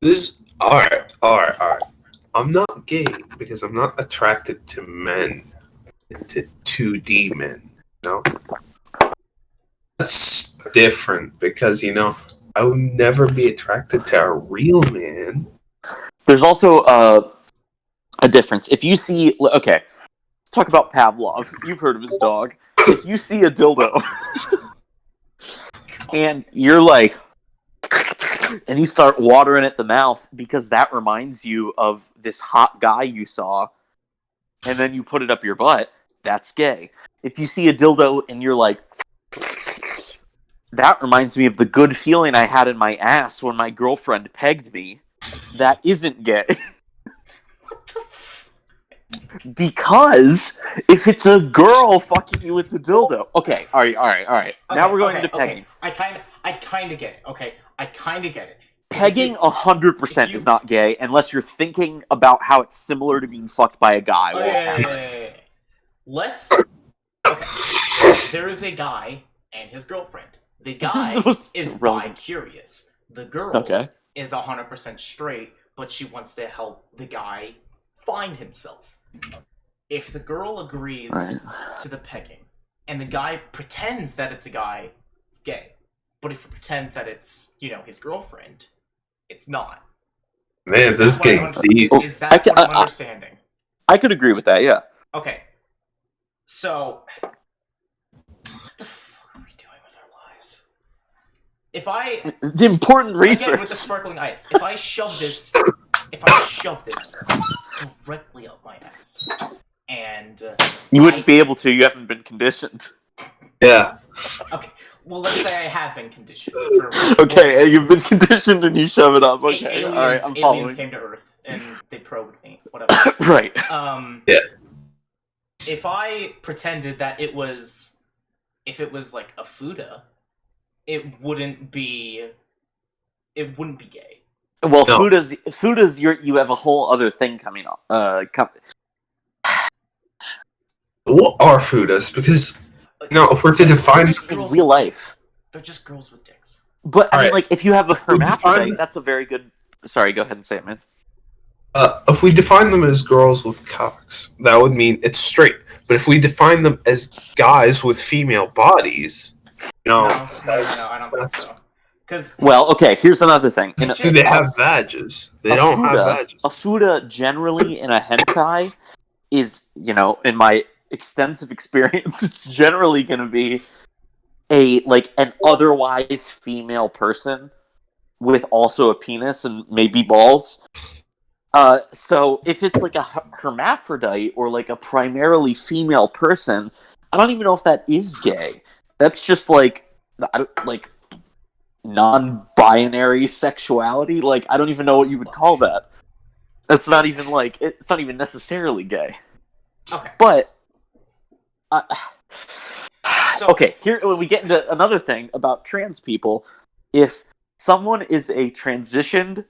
This all right. I'm not gay because I'm not attracted to men, to 2D men. You know, that's different because I would never be attracted to a real man. There's also a difference. If you see, okay, let's talk about Pavlov. You've heard of his dog. If you see a dildo and you're like, and you start watering at the mouth because that reminds you of this hot guy you saw, and then you put it up your butt, that's gay. If you see a dildo and you're like, that reminds me of the good feeling I had in my ass when my girlfriend pegged me, that isn't gay. What the f... Because if it's a girl fucking you with the dildo, okay, all right. Okay, now we're going into pegging. I kind of get it. Okay, I kind of get it. Pegging 100% is not gay unless you're thinking about how it's similar to being fucked by a guy. Okay. Let's. Okay. There is a guy and his girlfriend. The guy is bi-curious. The girl is 100% straight, but she wants to help the guy find himself. If the girl agrees to the pegging, and the guy pretends that it's a guy, it's gay. But if he pretends that it's, his girlfriend, it's not. Man, this game deep. Is that what I'm understanding? I could agree with that, yeah. Okay. So, what the fuck are we doing with our lives? The important research. Again, with the sparkling ice. If I shove this directly up my ass, and you wouldn't be able to. You haven't been conditioned. Yeah. Okay. Well, let's say I have been conditioned. Okay, you've been conditioned and you shove it up. Okay, all right, I'm following. Aliens came to Earth and they probed me. Whatever. Right. Yeah. If I pretended that if it was like a fuda, it wouldn't be gay. Well, no. Fuda's you have a whole other thing coming up. What are fudas? Because if we're to define in real life, they're just girls with dicks. But I mean, like, if you have a hermaphrodite, that's a very good. Sorry, go ahead and say it, man. If we define them as girls with cocks, that would mean it's straight. But if we define them as guys with female bodies, no, I don't think so. Well, okay, here's another thing. Do they have badges? They don't have badges. A fuda, generally, in a hentai, is, in my extensive experience, it's generally going to be an otherwise female person with also a penis and maybe balls. So if it's like a hermaphrodite or like a primarily female person, I don't even know if that is gay. That's just like non-binary sexuality. Like, I don't even know what you would call that. That's not even it's not even necessarily gay. Okay. But okay, here when we get into another thing about trans people, if someone is a transitioned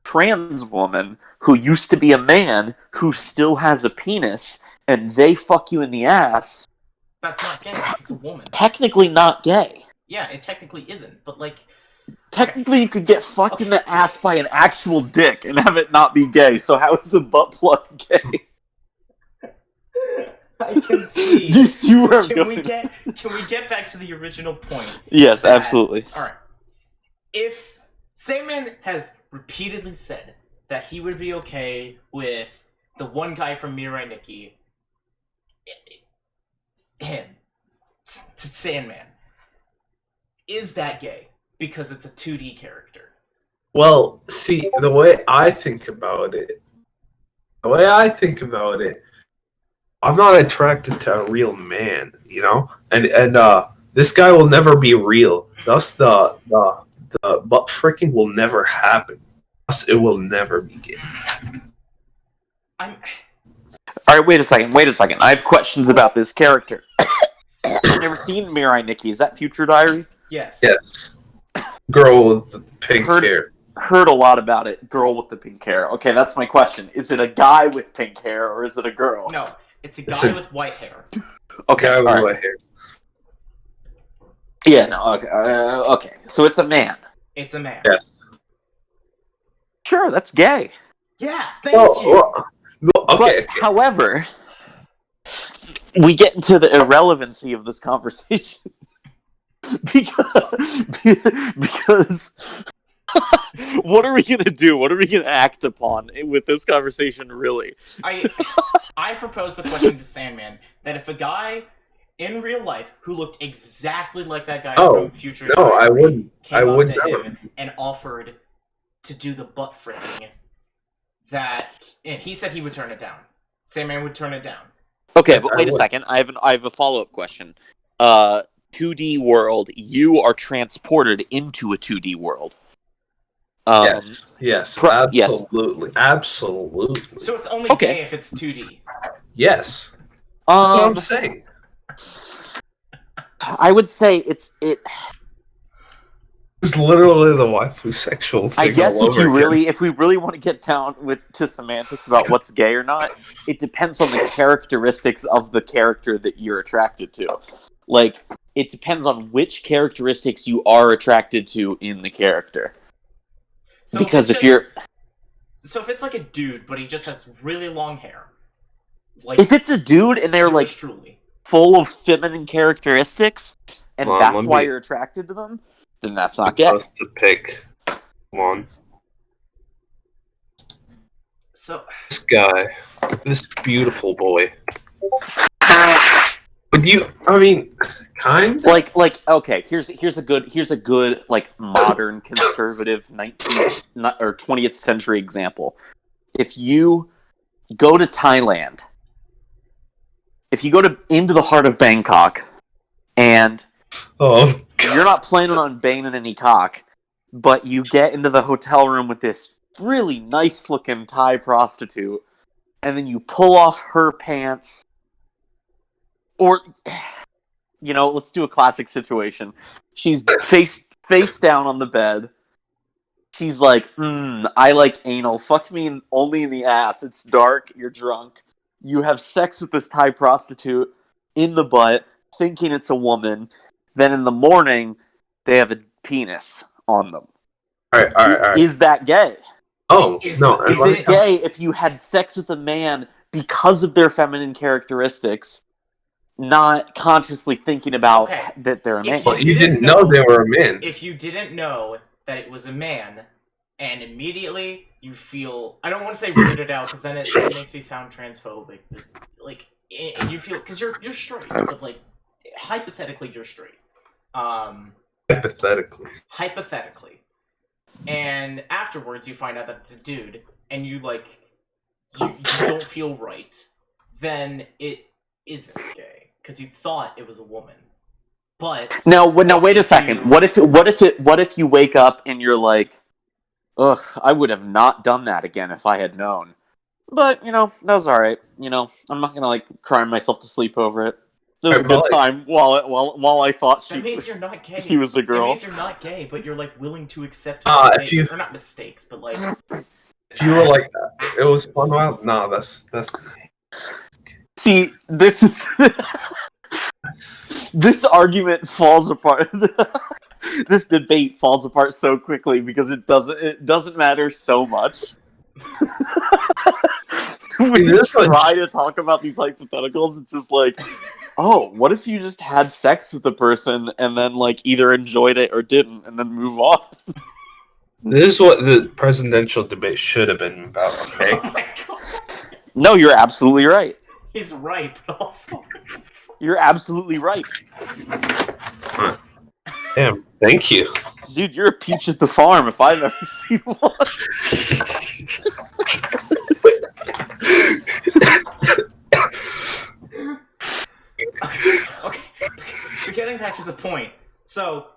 trans woman who used to be a man who still has a penis and they fuck you in the ass, that's not gay, it's a woman. Technically not gay. Yeah, it technically isn't, but technically you could get fucked in the ass by an actual dick and have it not be gay, so how is a butt plug gay? I can see. Do you see where I'm going? Can we get back to the original point? Yes, absolutely. Alright. If Sandman has repeatedly said that he would be okay with the one guy from Mirai Nikki, him, Sandman, is that gay? Because it's a 2D character. Well, see, the way I think about it, I'm not attracted to a real man, and this guy will never be real. Thus, the butt freaking will never happen. Thus, it will never be gay. All right, wait a second. I have questions about this character. I've never seen Mirai Nikki. Is that Future Diary? Yes. Yes. Girl with the pink hair. Heard a lot about it. Girl with the pink hair. Okay, that's my question. Is it a guy with pink hair or is it a girl? No, it's a guy with white hair. Okay, guy with white hair. Yeah, no, okay. Okay, so it's a man. It's a man. Yes. Sure, that's gay. Yeah, thank you. Okay. But, however, we get into the irrelevancy of this conversation because what are we going to do? What are we going to act upon with this conversation, really? I proposed the question to Sandman that if a guy in real life who looked exactly like that guy from Future Diary came up to him and offered to do the butt fricking, and he said he would turn it down. Sandman would turn it down. Okay, but wait a second. I have a follow-up question. 2D world, you are transported into a 2D world. Yes, absolutely. Absolutely. So it's only gay if it's 2D. Yes. That's what I'm saying. I would say it's literally the waifu sexual thing. I guess if we really want to get down to semantics about what's gay or not, it depends on the characteristics of the character that you're attracted to. Like, it depends on which characteristics you are attracted to in the character. So because if it's like a dude, but he just has really long hair. Like, if it's a dude and they're like full of feminine characteristics, and that's why you're attracted to them, then that's not gay. Supposed to pick one. So this guy, this beautiful boy. Would you? I mean, kind. Like, okay. Here's a good like modern conservative 19th or 20th century example. If you go to Thailand, if you go into the heart of Bangkok, and you're not planning on banging any cock, but you get into the hotel room with this really nice-looking Thai prostitute, and then you pull off her pants, or, you know, let's do a classic situation. She's face down on the bed. She's like, I like anal. Fuck me only in the ass. It's dark. You're drunk. You have sex with this Thai prostitute in the butt, thinking it's a woman. Then in the morning, they have a penis on them. All right. Is that gay? Oh, no. Is it gay if you had sex with a man because of their feminine characteristics, not consciously thinking about that they're a man? Well, you didn't know they were a man. If you didn't know that it was a man, and immediately you feel... I don't want to say weirded out, because then it makes me sound transphobic. But, like, you feel... Because you're straight, but, like, hypothetically, you're straight. Hypothetically. And afterwards, you find out that it's a dude, and you don't feel right. Then it isn't gay, because you thought it was a woman. But now wait a second. What if you wake up and you're like, ugh, I would have not done that again if I had known. But, you know, that was alright. You know, I'm not gonna, like, cry myself to sleep over it. It was a good time while I thought that means you're not gay. He was a girl. It means you're not gay, but you're, like, willing to accept mistakes. Or not mistakes, but, like... If you were like, it was fun while... No, that's... See, this is... This argument falls apart. This debate falls apart so quickly because it doesn't matter so much. We just try to talk about these hypotheticals. It's just like, oh, what if you just had sex with a person and then like either enjoyed it or didn't, and then move on? This is what the presidential debate should have been about. Okay. Oh my God. No, you're absolutely right. He's right, but also you're absolutely right. Huh. Damn, thank you. Dude, you're a peach at the farm if I've ever seen one. Okay, we're getting back to the point. So,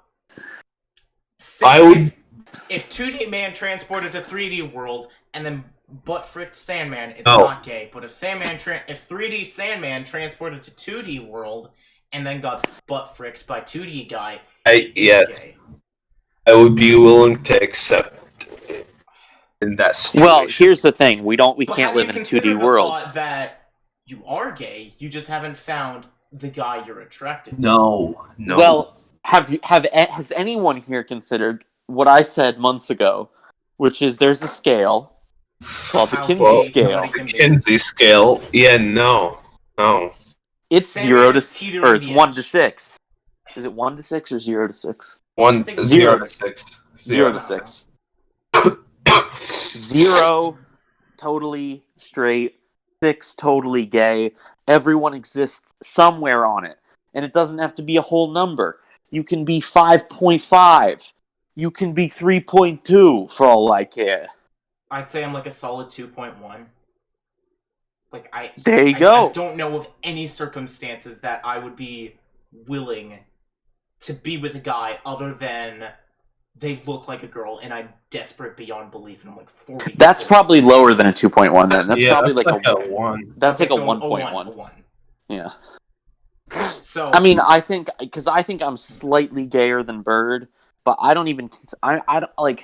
if 2D man transported to 3D world and then butt-fricked Sandman, it's not gay. But if 3D Sandman transported to 2D world and then got butt-fricked by 2D guy, it's gay. I would be willing to accept it in that situation. Well, here's the thing: we can't live in a 2D world. That you are gay, you just haven't found the guy you're attracted to. No. Well, has anyone here considered what I said months ago which is there's a scale called the How Kinsey gay scale. somebody can be. Kinsey scale. Yeah, no. It's Sam 0 to is teetering or it's the 1 edge. to 6. Is it 1 to 6 or 0 to 6? One think it's 0 0. to 6. 0 to 6. 0 totally straight, 6 totally gay. Everyone exists somewhere on it. And it doesn't have to be a whole number. You can be 5.5. You can be 3.2 for all I care. I'd say I'm like a solid 2.1. Like There you go. I don't know of any circumstances that I would be willing to be with a guy other than they look like a girl and I'm desperate beyond belief and I'm like 40. That's probably lower than a 2.1 then. That's probably that's like a 1. That's Okay, like a so 1.1. 1. Yeah. So I mean, I think I'm slightly gayer than Bird, but I don't even I don't like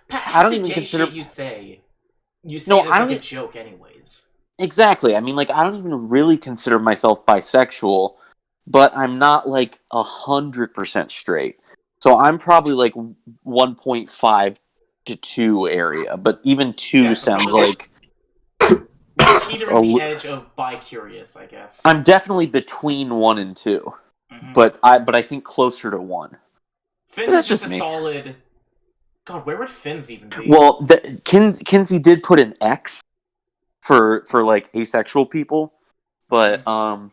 Pat, I don't the even gay consider- shit you say No, it as I like don't a e- joke anyways. exactly. I mean, like I don't even really consider myself bisexual, but I'm not like 100% straight. So I'm probably like 1.5 to 2 area, but even 2 Yeah, so sounds probably- like Teetering the edge of bi-curious, I guess. I'm definitely between 1 and 2, Mhm. but I think closer to 1. Finn's that's is just just a me. solid. God, where would Finn's even be? Well, Kinsey did put an X for like asexual people, but okay, so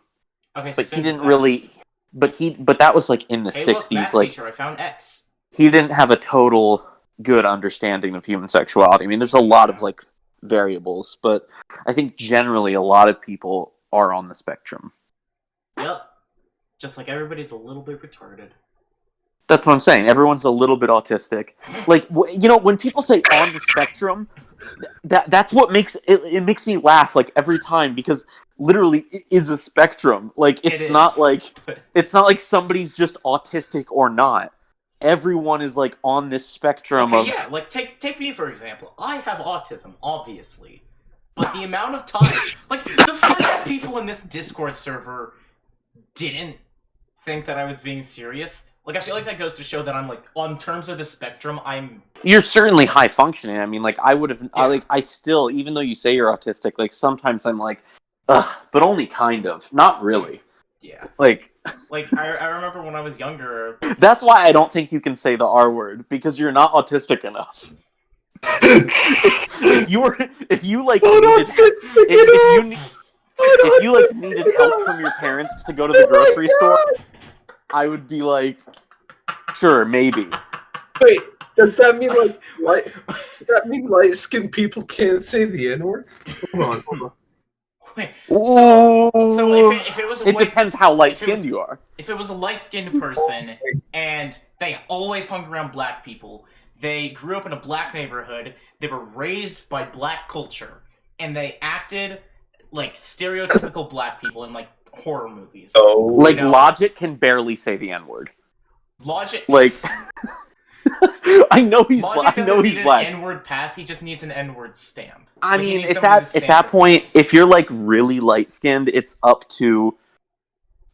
but he Finn's didn't is really. X. But that was like in the Hey, look, 60s. math Like teacher, I found X. he didn't have a total good understanding of human sexuality. I mean, there's a lot of like variables, but I think generally a lot of people are on the spectrum. Yep. Just like everybody's a little bit retarded. That's what I'm saying. Everyone's a little bit autistic. Like when people say on the spectrum, that's what makes it makes me laugh like every time because literally it is a spectrum. Like it's not like somebody's just autistic or not. Everyone is like on this spectrum okay, of yeah, like take me for example. I have autism, obviously. But the amount of time like the fact that people in this Discord server didn't think that I was being serious. Like, I feel like that goes to show that I'm, like, on terms of the spectrum, You're certainly high functioning. I mean, like, I would have, Yeah. I still, even though you say you're autistic, like, sometimes I'm like, ugh, but only kind of. Not really. Yeah. Like, I remember when I was younger... that's why I don't think you can say the R word, because you're not autistic enough. if you needed help from your parents to go to the grocery store, I would be like, sure, maybe. Wait, does that mean light-skinned people can't say the N-word? Hold on. Wait, so if it was a it depends how light-skinned you are. If it was a light-skinned person and they always hung around black people, they grew up in a black neighborhood, they were raised by black culture, and they acted like stereotypical black people in like horror movies. Oh, like Logic can barely say the N-word. Logic, like I know he's Logic doesn't need black. an N-word pass. He just needs an N-word stamp. I Like, he mean, needs at someone to that stamp point, his if you're like really light-skinned, it's up to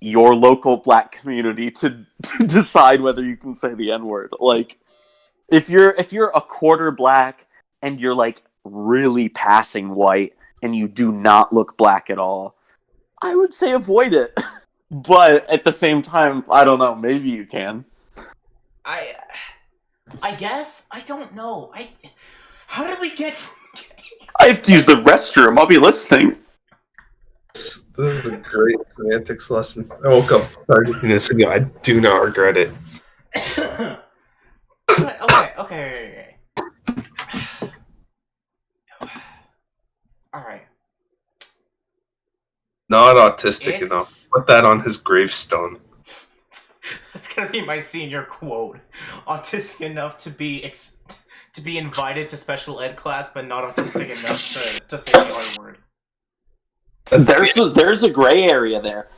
your local black community to decide whether you can say the N-word. Like, if you're a quarter black and you're like really passing white and you do not look black at all, I would say avoid it. But at the same time, I don't know. Maybe you can. I guess I don't know. How did we get? I have to use the restroom. I'll be listening. This is a great semantics lesson. I woke up 30 minutes ago. I do not regret it. Okay. All right. Not autistic enough. Put that on his gravestone. That's gonna be my senior quote. Autistic enough to be invited to special ed class, but not autistic enough to say the R word. There's a gray area there.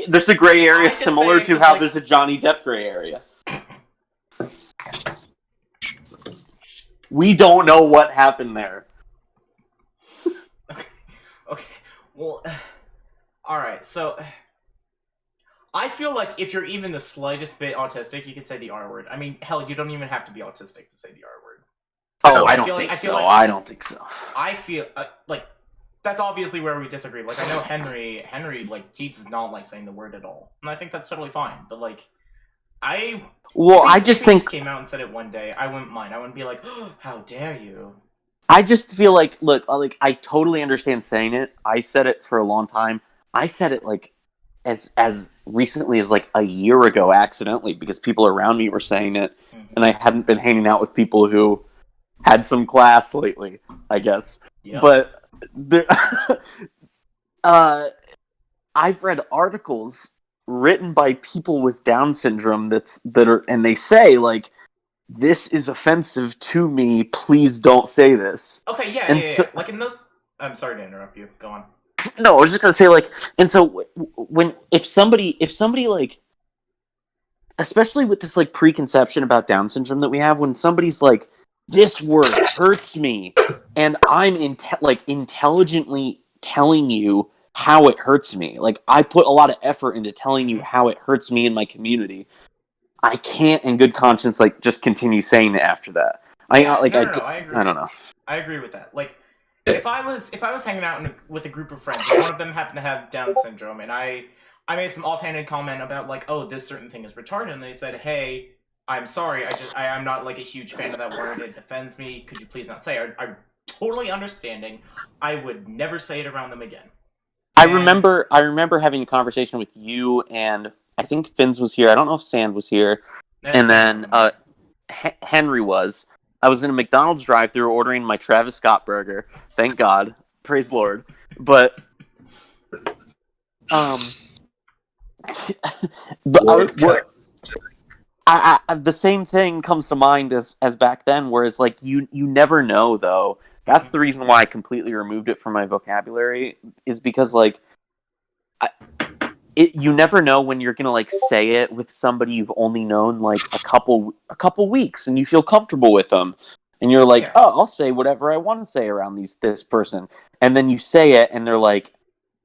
There's a gray area similar to how there's a Johnny Depp gray area. We don't know what happened there. Okay. Well, all right. So, I feel like if you're even the slightest bit autistic, you could say the R word. I mean, hell, you don't even have to be autistic to say the R word. Oh, I don't think so. I don't think so. I feel like that's obviously where we disagree. Like, I know Henry, like, he does not like saying the word at all, and I think that's totally fine. But like, I just think came out and said it one day, I wouldn't mind. I wouldn't be like, oh, how dare you? I just feel like, look, like, I totally understand saying it. I said it for a long time. I said it like as recently as like a year ago, accidentally, because people around me were saying it, and I hadn't been hanging out with people who had some class lately, I guess. Yep. But there, I've read articles written by people with Down syndrome and they say, like, this is offensive to me, please don't say this. Okay, yeah. Like, in those... I'm sorry to interrupt you. Go on. No, I was just gonna say, like, and so if somebody like, especially with this like preconception about Down syndrome that we have, when somebody's like, this word hurts me, and I'm intelligently telling you how it hurts me, like, I put a lot of effort into telling you how it hurts me in my community, I can't in good conscience like just continue saying it after that. I agree. I don't know. I agree with that. Like, if I was hanging out with a group of friends, and one of them happened to have Down syndrome, and I made some offhanded comment about, like, oh, this certain thing is retarded, and they said, hey, I'm sorry, I'm not, like, a huge fan of that word, it offends me, could you please not say it? I'm totally understanding. I would never say it around them again. I remember having a conversation with you, and I think Finns was here, I don't know if Sand was here, and then Henry was. I was in a McDonald's drive-thru ordering my Travis Scott burger. Thank God. Praise Lord. But, the same thing comes to mind as back then, whereas, like, you never know, though. That's the reason why I completely removed it from my vocabulary, is because, like, you never know when you're gonna, like, say it with somebody you've only known, like, a couple weeks, and you feel comfortable with them, and you're like, oh, I'll say whatever I want to say around this person, and then you say it, and they're like,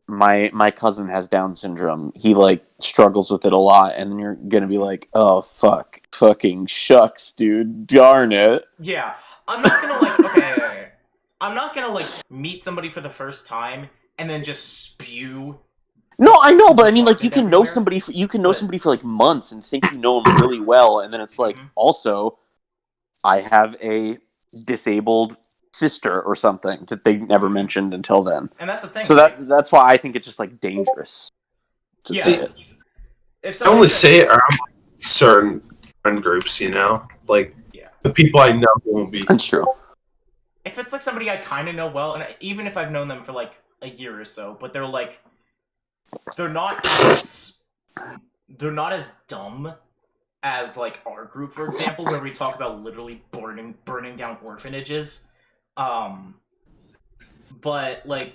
my cousin has Down syndrome, he, like, struggles with it a lot, and then you're gonna be like, oh, fucking shucks, dude, darn it. Yeah, I'm not gonna, like, okay, I'm not gonna, like, meet somebody for the first time, and then just spew. No, I know, but I mean, like, you can know somebody for like months and think you know them really well, and then it's like, also, I have a disabled sister or something that they never mentioned until then. And that's the thing. So that's why I think it's just, like, dangerous to say it. I only say it around certain friend groups, you know? Like, the people I know won't be. That's true. If it's, like, somebody I kind of know well, and even if I've known them for, like, a year or so, but they're, like, they're not as dumb as, like, our group, for example, where we talk about literally burning down orphanages. But, like,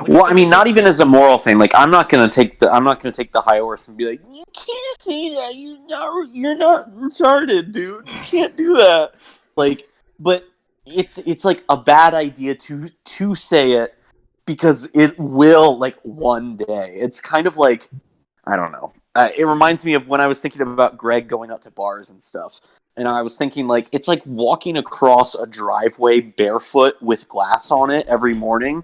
well, I mean, not even as a moral thing. Like, I'm not gonna take the high horse and be like, you can't say that. You're not retarded, dude. You can't do that. Like, but it's like a bad idea to say it, because it will, like, one day. It's kind of like, I don't know. It reminds me of when I was thinking about Greg going out to bars and stuff. And I was thinking, like, it's like walking across a driveway barefoot with glass on it every morning.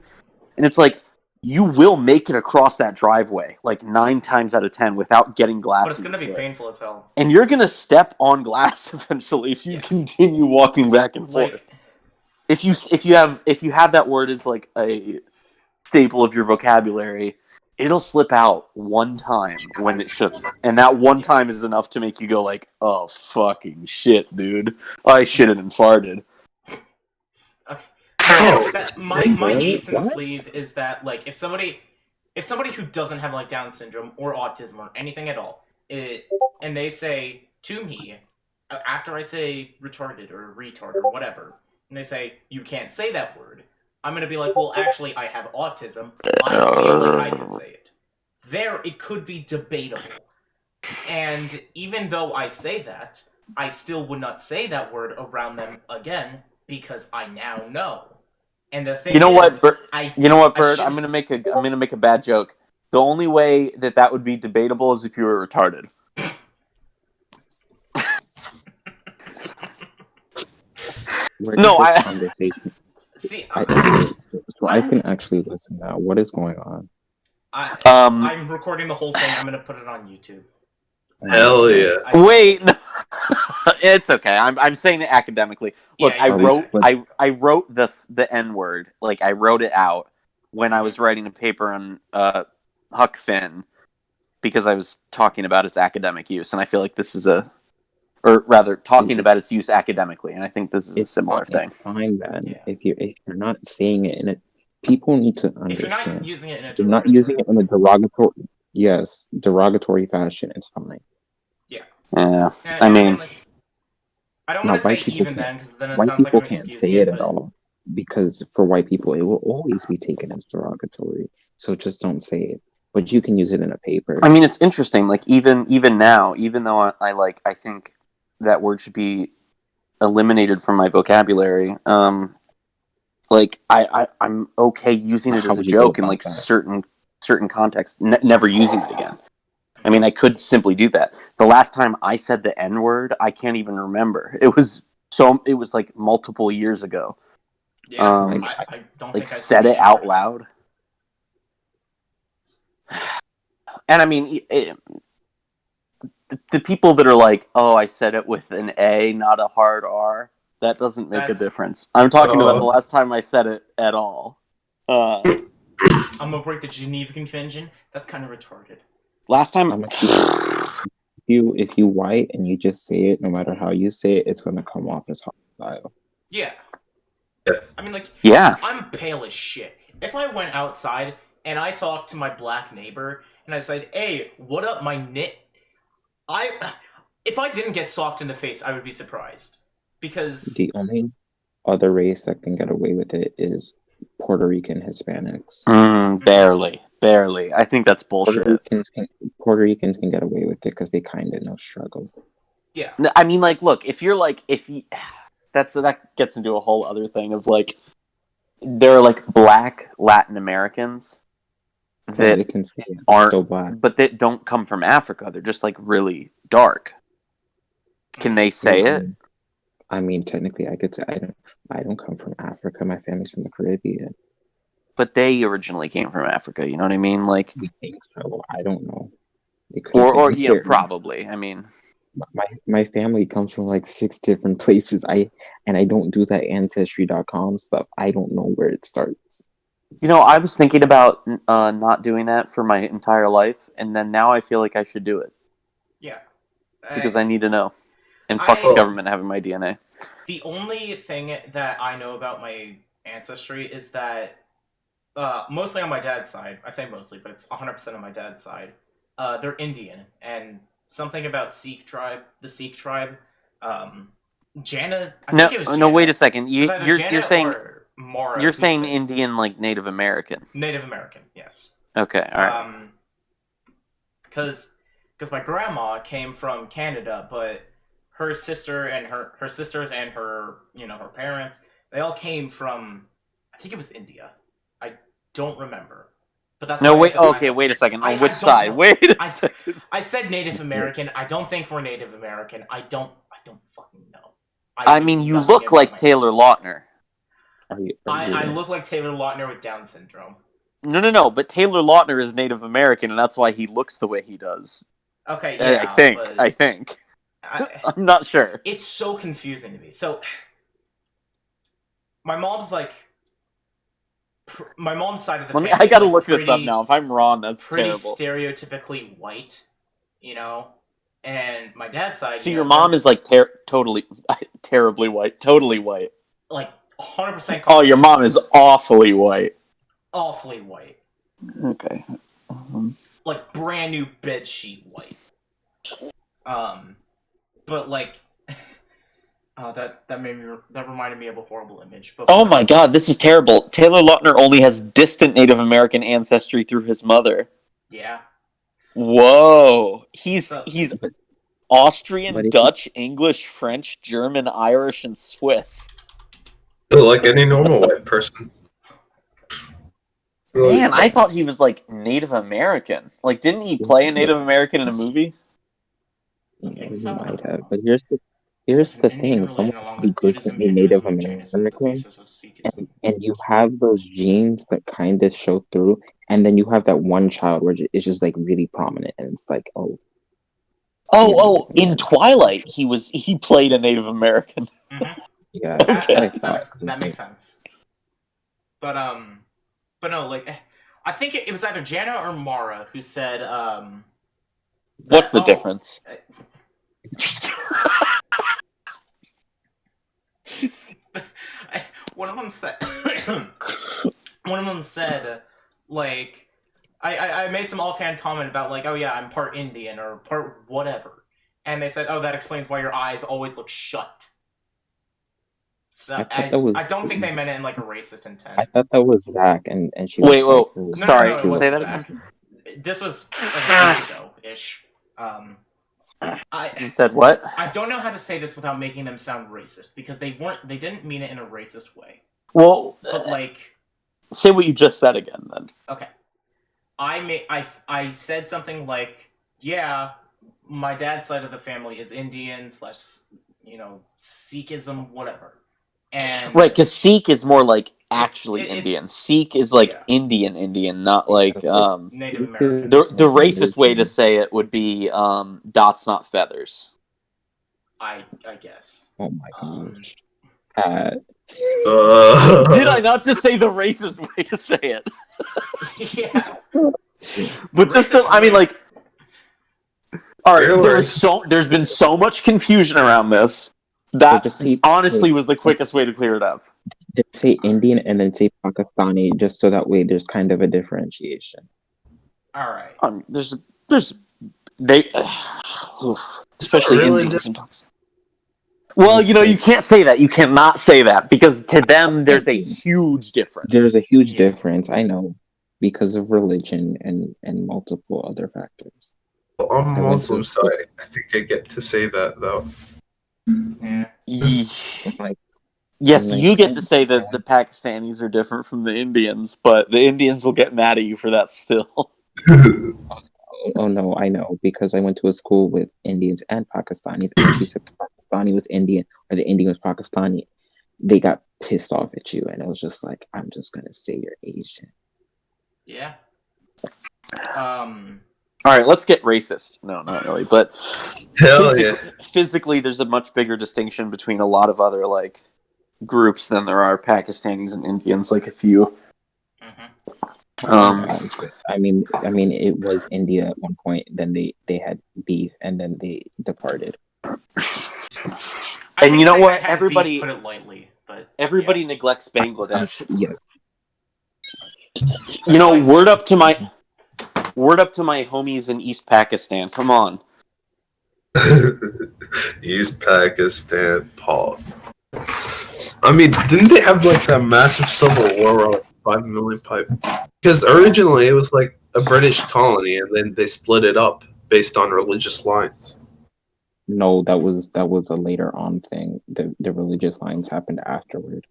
And it's like, you will make it across that driveway, like, 9 times out of 10 without getting glass. But it's going to be painful as hell. And you're going to step on glass eventually if you continue walking back and forth. Like, if you have that word as, like, a staple of your vocabulary, it'll slip out one time when it shouldn't. And that one time is enough to make you go, like, oh, fucking shit, dude. I shitted and farted. My case in the sleeve is that, like, if somebody who doesn't have, like, Down syndrome or autism or anything at all, and they say to me, after I say retarded or retard or whatever, and they say, you can't say that word, I'm going to be like, well, actually, I have autism. I feel like I can say it. There, it could be debatable. And even though I say that, I still would not say that word around them again, because I now know. And the thing Bird? I'm gonna make a bad joke. The only way that would be debatable is if you were retarded. Where No, did this I. conversation? See, I can actually listen now. What is going on? I'm recording the whole thing. I'm gonna put it on YouTube. Hell yeah. Wait, no. It's okay. I'm saying it academically. Look, Yeah, I wrote the N word. Like I wrote it out when I was writing a paper on Huck Finn because I was talking about its academic use, and I feel like this is or rather, talking about its use academically, and I think this is a similar thing. It's fine then. Yeah. If you're not saying it in it, people need to understand. If you're not using it in a You're not using it in a derogatory fashion, it's fine. Yeah. Yeah. And, I mean, like, I don't want to say even then, because then it sounds like people an can't excuse say again, it at all. Because for white people, it will always be taken as derogatory. So just don't say it. But you can use it in a paper. I mean, it's interesting. Like even now, even though I think that word should be eliminated from my vocabulary. Like I'm okay using it as a joke in like certain contexts. Never using it again. I mean, I could simply do that. The last time I said the N word, I can't even remember. It was like multiple years ago. Yeah, I don't like think I said it out loud. And I mean, the people that are like, "Oh, I said it with an A, not a hard R," that doesn't make a difference. I'm talking about the last time I said it at all. I'm gonna break the Geneva Convention. That's kind of retarded. Last time, if you white and you just say it, no matter how you say it, it's gonna come off as hostile. Yeah. I mean, like, I'm pale as shit. If I went outside and I talked to my black neighbor and I said, "Hey, what up, my nit?" If I didn't get socked in the face, I would be surprised. Because the only other race that can get away with it is Puerto Rican Hispanics. Barely. I think that's bullshit. Puerto Ricans can get away with it because they kind of know struggle. Yeah. I mean, like, look, that gets into a whole other thing of like, there are like black Latin Americans that aren't still black, but that don't come from Africa. They're just like really dark. Can they say it? I mean, technically, I could say I don't come from Africa. My family's from the Caribbean. But they originally came from Africa. You know what I mean? Like, we think so. I don't know. Or yeah, probably. I mean, my family comes from like 6 different places. I don't do that ancestry.com stuff. I don't know where it starts. You know, I was thinking about not doing that for my entire life, and then now I feel like I should do it. Yeah. Because I need to know. And fuck the government having my DNA. The only thing that I know about my ancestry is that, mostly on my dad's side, I say mostly, but it's 100% on my dad's side, they're Indian, and something about the Sikh tribe, Jana, I think it was Jana. No, wait a second. You're saying... Mara, you're saying Indian, like Native American. Native American, yes. Okay, all right. Because my grandma came from Canada, but her sister and her sisters and her her parents, they all came from, I think it was India. I don't remember, but that's wait a second. On which side? Wait a second. I said Native American. I don't think we're Native American. I don't fucking know. I mean, you look like Taylor Lautner. I look like Taylor Lautner with Down syndrome. No, but Taylor Lautner is Native American, and that's why he looks the way he does. Okay, yeah, I think. I'm not sure. It's so confusing to me. So, my mom's like... My mom's side of the family... I gotta look this up now. If I'm wrong, that's pretty terrible. Stereotypically white, And my dad's side... So your mom is like totally... terribly white. Totally white. Like... 100%. Oh, your mom is awfully white. Awfully white. Okay. Like brand new bedsheet white. But like, that reminded me of a horrible image. But oh my god, this is terrible. Taylor Lautner only has distant Native American ancestry through his mother. Yeah. Whoa, he's Austrian, Dutch, English, French, German, Irish, and Swiss. So like any normal white person. Man, I thought he was like Native American. Like, didn't he play a Native American in a movie? Yeah, he might have. But Here's It's the an Indian thing: someone religion along can be with Buddhism, decently Native Hinduism, Jainism, the American, basis of Sikhism. and you have those genes that kind of show through, and then you have that one child where it's just like really prominent, and it's like, oh, you're Native In American. Twilight, he played a Native American. Mm-hmm. Yeah, Okay. I thought That makes sense. But no, like I think it was either Jana or Mara who said What's the difference? One of them said like I made some offhand comment about like, oh yeah, I'm part Indian or part whatever, and they said, oh, that explains why your eyes always look shut. So I don't think they meant it in like a racist intent. I thought that was Zach, and she Wait, was whoa, like, sorry, it wasn't say that Zach. again. This was a week ago ish. And said what? I don't know how to say this without making them sound racist because they didn't mean it in a racist way. Well, but like, say what you just said again, then. Okay, I said something like, yeah, my dad's side of the family is Indian / Sikhism, whatever. And right, because Sikh is more like actually Indian. Sikh is like Indian, not like Native American. The racist way to say it would be dots not feathers. I guess. Oh my gosh. Did I not just say the racist way to say it? Yeah. But just I mean, like, all right. There's been so much confusion around this. That honestly was the quickest way to clear it up. Just say Indian and then say Pakistani, just so that way there's kind of a differentiation. All right. Especially Indians and Pakistani. Well, you can't say that. You cannot say that because to them there's a huge difference. There's a huge difference, I know, because of religion and multiple other factors. Well, I'm Muslim, so I think I get to say that though. Yeah. Yes, you get to say that the Pakistanis are different from the Indians, but the Indians will get mad at you for that still. Oh no, I know, because I went to a school with Indians and Pakistanis, and if you said Pakistani was Indian or the Indian was Pakistani, they got pissed off at you, and I was just like, I'm just gonna say you're Asian. Yeah. All right, let's get racist. No, not really, but physically, there's a much bigger distinction between a lot of other like groups than there are Pakistanis and Indians. Like a few. I mean, it was India at one point. Then they had beef, and then they departed. And you know what? Everybody put it lightly, but everybody neglects Bangladesh. Yes. You know, word up to my homies in East Pakistan. Come on. East Pakistan, Paul. I mean, didn't they have like that massive civil war where like 5 million people? Because originally it was like a British colony, and then they split it up based on religious lines. No, that was a later on thing. The religious lines happened afterward.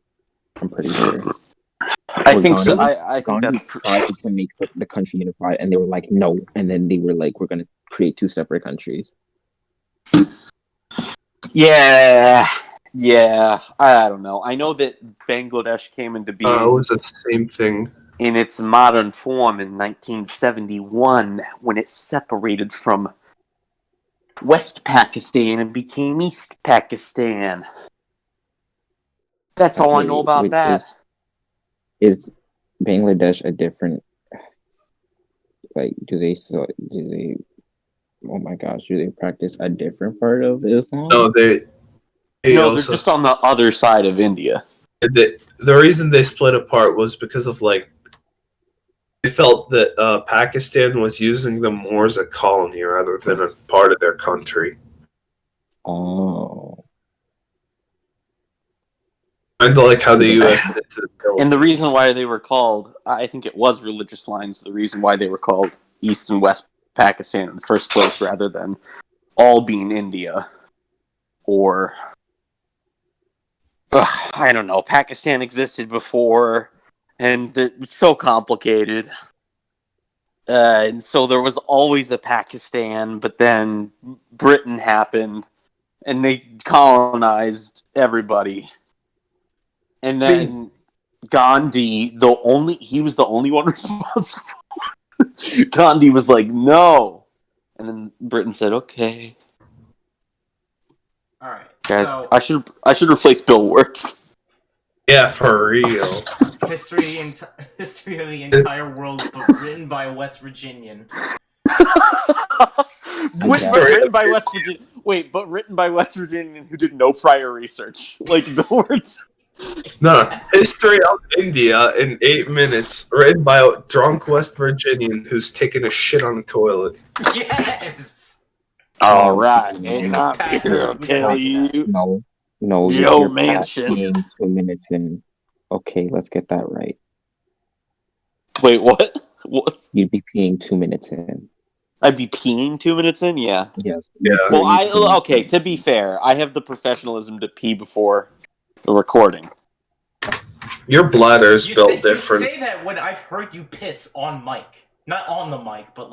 I'm pretty sure. I think so. I think Gandhi tried to make the country unified, and they were like, no. And then they were like, we're going to create 2 separate countries. Yeah. I don't know. I know that Bangladesh came into being. It was the same thing in its modern form in 1971 when it separated from West Pakistan and became East Pakistan. That's all I know about that. Is Bangladesh a different, like, do they oh my gosh, do they practice a different part of Islam? No, they're just on the other side of India. The reason they split apart was because of like they felt that Pakistan was using them more as a colony rather than a part of their country. Oh. Kind of like how the U.S. did to the Philippines. And the reason why they were called, I think it was religious lines, the reason why they were called East and West Pakistan in the first place rather than all being India. Or, I don't know, Pakistan existed before, and it was so complicated. And so there was always a Pakistan, but then Britain happened, and they colonized everybody. And then Gandhi, he was the only one responsible. Gandhi was like, no. And then Britain said, okay. All right, guys, so I should replace Bill Wirtz. Yeah, for real. history of the entire world, but written by a West Virginian. Written by West Virginia. Wait, but written by West Virginian who did no prior research, like Bill Wirtz. No, History of India in 8 minutes, written by a drunk West Virginian who's taking a shit on the toilet. Yes. All right, and I'm here to tell you. No, Joe you're Manchin. being 2 minutes in. Okay, let's get that right. Wait, what? What? You'd be peeing 2 minutes in. I'd be peeing 2 minutes in? Yeah. Yes. Yeah. Well, okay, to be fair, I have the professionalism to pee before the recording. Your bladder's built different. You say that when I've heard you piss on mic. Not on the mic, but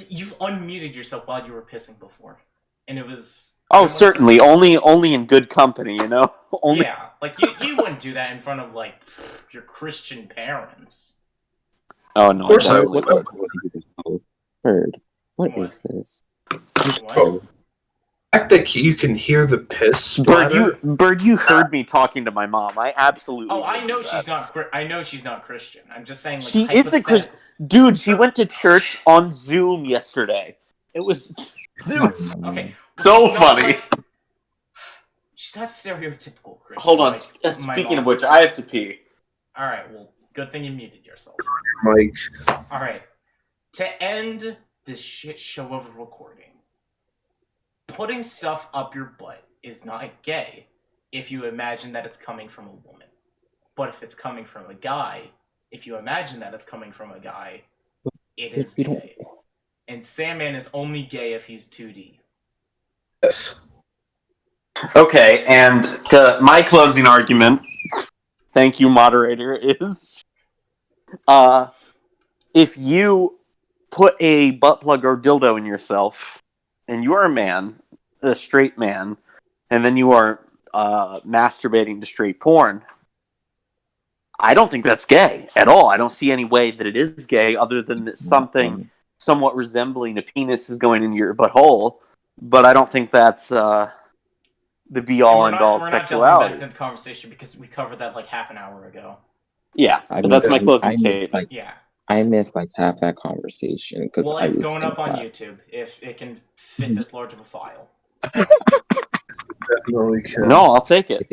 you've unmuted yourself while you were pissing before. And it was... Oh, certainly. Only in good company, you know? Only... Yeah, like, you wouldn't do that in front of, like, your Christian parents. Oh, no. Of course I would. Bird, what is this? What? The fact that you can hear the piss splatter. Bird, you heard me talking to my mom. I absolutely... Oh, I know she's not Christian. I'm just saying, like, she is a Christian. Dude, she went to church on Zoom yesterday. It was okay. So funny. She's not stereotypical Christian. Hold on. Like, speaking of which, I have to pee. All right. Well, good thing you muted yourself. Mike. All right. To end this shit show of a recording, putting stuff up your butt is not gay if you imagine that it's coming from a woman. But if it's coming from a guy, if you imagine that it's coming from a guy, it is gay. And Sandman is only gay if he's 2D. Yes. Okay, and my closing argument, thank you, moderator, is if you put a butt plug or dildo in yourself, and you are a man, a straight man, and then you are masturbating to straight porn, I don't think that's gay at all. I don't see any way that it is gay other than that something somewhat resembling a penis is going in your butthole, but I don't think that's the be-all, end-all of sexuality. We're not jumping back into the conversation because we covered that like half an hour ago. Yeah, but that's my closing statement. Yeah. I missed like half that conversation. Well, it's going up on YouTube if it can fit this large of a file. Definitely can. No, I'll take it.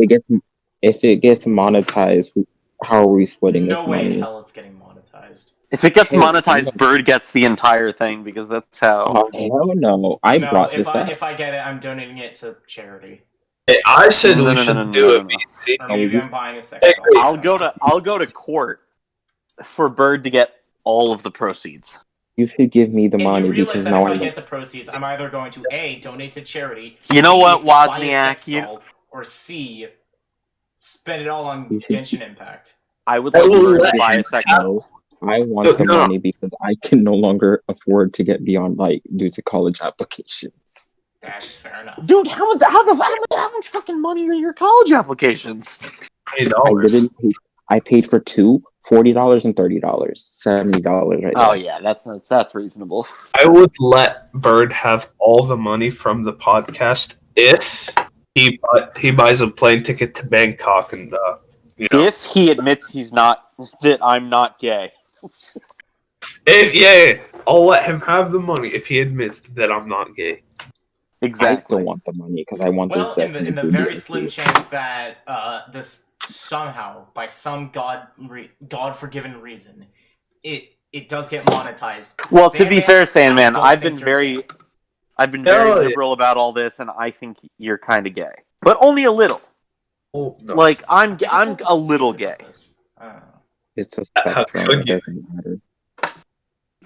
If it gets monetized, how are we splitting this money? No way in hell it's getting monetized. If it gets monetized, Bird gets the entire thing because that's how. Oh, hell no! I brought this up. If I get it, I'm donating it to charity. Hey, I said we should do it, BC. Or maybe I'm buying a second. I'll go to court for Bird to get all of the proceeds. You should give me the money you because that now if I get the proceeds, I'm either going to A, donate to charity. You know B, what, buy a Wozniak? sex doll, or C, spend it all on Genshin Impact. I would like to buy a sex doll. I want the money because I can no longer afford to get Beyond Light due to college applications. That's fair enough. Dude, how much fucking money are your college applications? I paid for two, $40 and $30, $70 right now. Oh yeah, that's reasonable. I would let Bird have all the money from the podcast if he buys a plane ticket to Bangkok and if he admits that I'm not gay. I'll let him have the money if he admits that I'm not gay. Exactly. I still want the money because I want this. In the very slim chance that this somehow, by some God-forgiven reason, it does get monetized. Well, to be fair, Sandman, I've been very liberal about all this, and I think you're kind of gay, but only a little. Oh, no. Like I'm a little gay. It's a spectrum. It doesn't matter.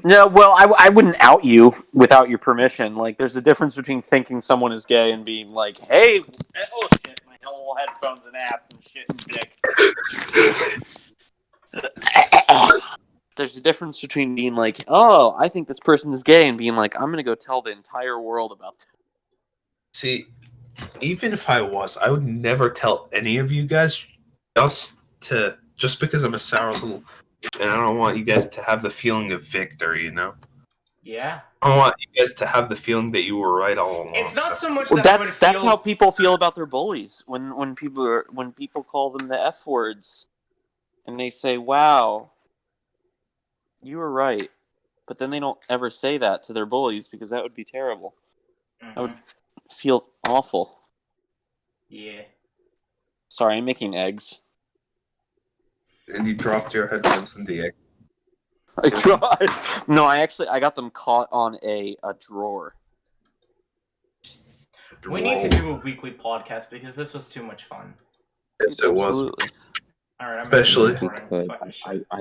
No, well, I wouldn't out you without your permission. Like, there's a difference between thinking someone is gay and being like, hey, oh shit, my whole headphones and ass and shit and dick. There's a difference between being like, oh, I think this person is gay, and being like, I'm going to go tell the entire world about this. See, even if I was, I would never tell any of you guys just because I'm a sour little, and I don't want you guys to have the feeling of victory, you know? Yeah. I want you guys to have the feeling that you were right all along. It's not so much Well, that I would that's feel... how people feel about their bullies when people call them the F words, and they say, "Wow, you were right," but then they don't ever say that to their bullies because that would be terrible. I would feel awful. Yeah. Sorry, I'm making eggs. And you dropped your headphones in the egg. No, I got them caught on a drawer. We need to do a weekly podcast because this was too much fun. Yes, it was. Alright, I'm Especially because I